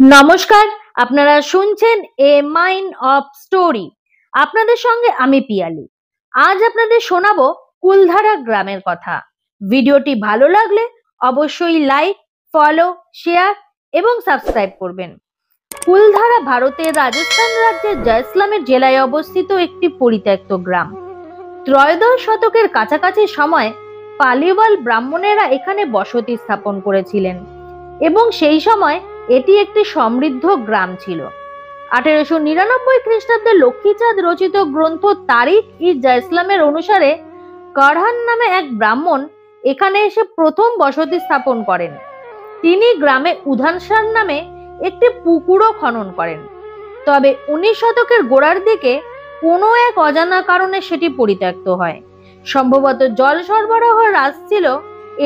নমস্কার, আপনারা শুনছেন এ মাইন্ড অফ স্টোরি। আপনাদের সঙ্গে আমি পিয়ালি। আজ আপনাদের শোনাবো কুলধারা গ্রামের কথা। ভিডিওটি ভালো লাগলে অবশ্যই লাইক, ফলো, শেয়ার এবং সাবস্ক্রাইব করবেন। কুলধারা ভারতের রাজস্থান রাজ্যের জয়সলমের জেলায় অবস্থিত একটি পরিত্যক্ত গ্রাম। ত্রয়োদশ শতকের কাছাকাছি সময় পালিওয়াল ব্রাহ্মণেরা এখানে বসতি স্থাপন করেছিলেন এবং সেই সময় এটি একটি সমৃদ্ধ গ্রাম ছিল। 1899 খ্রিস্টাব্দে লক্ষ্মীচাঁদ রচিত গ্রন্থ তারিখ ই জয়সলমের অনুসারে কারহান নামে এক ব্রাহ্মণ এখানে এসে প্রথম বসতি স্থাপন করেন। তিনি গ্রামে উধানসার নামে একটি পুকুরও খনন করেন। তবে 19 শতকের গোড়ার দিকে কোনো এক অজানা কারণে সেটি পরিত্যক্ত হয়। সম্ভবত জল সরবরাহ হ্রাস ছিল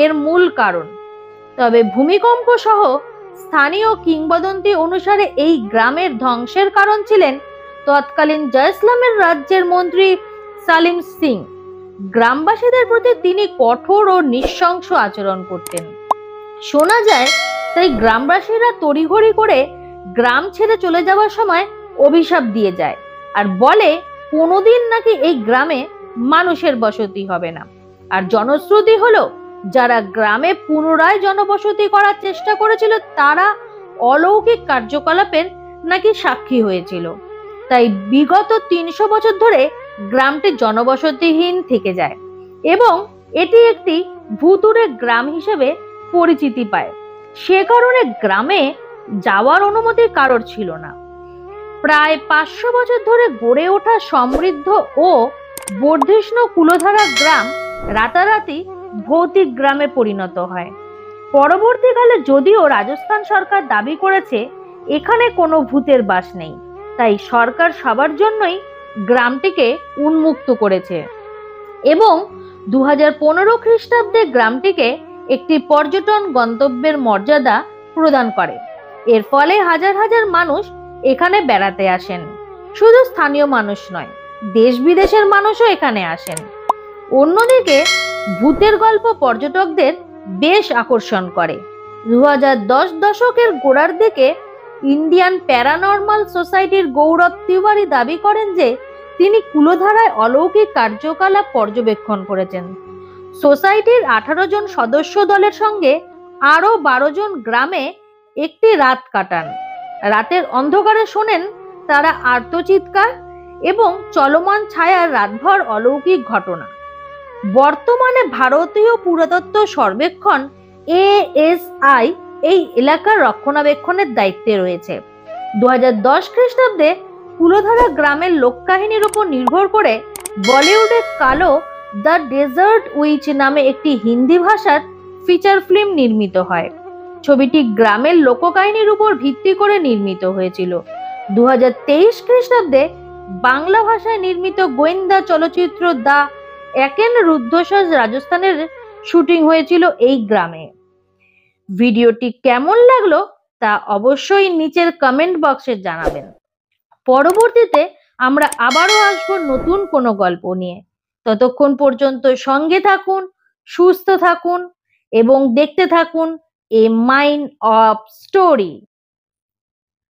এর মূল কারণ। তবে ভূমিকম্প সহ স্থানীয় কিংবদন্তি অনুসারে এই গ্রামের ধ্বংসের কারণ ছিলেন তৎকালীন জয়সলমের রাজ্যের মন্ত্রী সালিম সিং। গ্রামবাসীদের প্রতি তিনি কঠোর ও নৃশংস আচরণ করতেন। শোনা যায় তাই গ্রামবাসীরা তড়িঘড়ি করে গ্রাম ছেড়ে চলে যাওয়ার সময় অভিশাপ দিয়ে যায় আর বলে কোনোদিন নাকি এই গ্রামে মানুষের বসতি হবে না। আর জনশ্রুতি হলো যারা গ্রামে পুনরায় জনবসতি করার চেষ্টা করেছিল তারা অলৌকিক কার্যকলাপের নাকি সাক্ষী হয়েছিল। তাই বিগত 300 বছর ধরে গ্রামটি জনবসতিহীন থেকে যায় এবং এটি একটি ভুতুড়ে গ্রাম হিসেবে পরিচিতি পায়। সে কারণে গ্রামে যাওয়ার অনুমতি কারোর ছিল না। প্রায় 500 বছর ধরে গড়ে ওঠা সমৃদ্ধ ও বর্ধিষ্ণু কুলধারা গ্রাম রাতারাতি ভৌতিক গ্রামে পরিণত হয়। পরবর্তীকালে যদিও রাজস্থান সরকার দাবি করেছে এখানে কোনো ভূতের বাস নেই, তাই সরকার সবার জন্যই গ্রামটিকে উন্মুক্ত করেছে এবং 2015 খ্রিস্টাব্দে গ্রামটিকে একটি পর্যটন গন্তব্যের মর্যাদা প্রদান করে। এর ফলে হাজার হাজার মানুষ এখানে বেড়াতে আসেন। শুধু স্থানীয় মানুষ নয়, দেশ বিদেশের মানুষও এখানে আসেন। অন্যদিকে ভূতের গল্প পর্যটকদের বেশ আকর্ষণ করে। 2010 দশকের গোড়ার দিকে ইন্ডিয়ান প্যারানর্মাল সোসাইটির গৌরব তিওয়ারি দাবি করেন যে তিনি কুলধারায় অলৌকিক কার্যকলাপ পর্যবেক্ষণ করেছেন। সোসাইটির 18 জন সদস্য দলের সঙ্গে আরো 12 জন গ্রামে একটি রাত কাটান। রাতের অন্ধকারে শোনেন তারা আর্তচিৎকার এবং চলমান ছায়ার রাতভর অলৌকিক ঘটনা। বর্তমানে ভারতীয় পুরাতত্ত্ব সর্বেক্ষণ ASI এই এলাকার রক্ষণাবেক্ষণের দায়িত্বে রয়েছে। 2010 খ্রিস্টাব্দে কুলধারা গ্রামের লোককাহিনীর উপর নির্ভর করে বলিউডের কালো দ্য ডেজার্ট উইচ নামে একটি হিন্দি ভাষার ফিচার ফিল্ম নির্মিত হয়। ছবিটি গ্রামের লোককাহিনীর উপর ভিত্তি করে নির্মিত হয়েছিল। 2023 খ্রিস্টাব্দে বাংলা ভাষায় নির্মিত গোয়েন্দা চলচ্চিত্র দ্য একেন রুদ্ধশ্বাস রাজস্থানের শুটিং হয়েছিল এই গ্রামে। ভিডিওটি কেমন লাগলো তা অবশ্যই নিচের কমেন্ট বক্সে জানাবেন। পরবর্তীতে আমরা আবারও আসবো নতুন কোনো গল্প নিয়ে। ততক্ষণ পর্যন্ত সঙ্গে থাকুন, সুস্থ থাকুন এবং দেখতে থাকুন এ মাইন্ড অফ স্টোরি।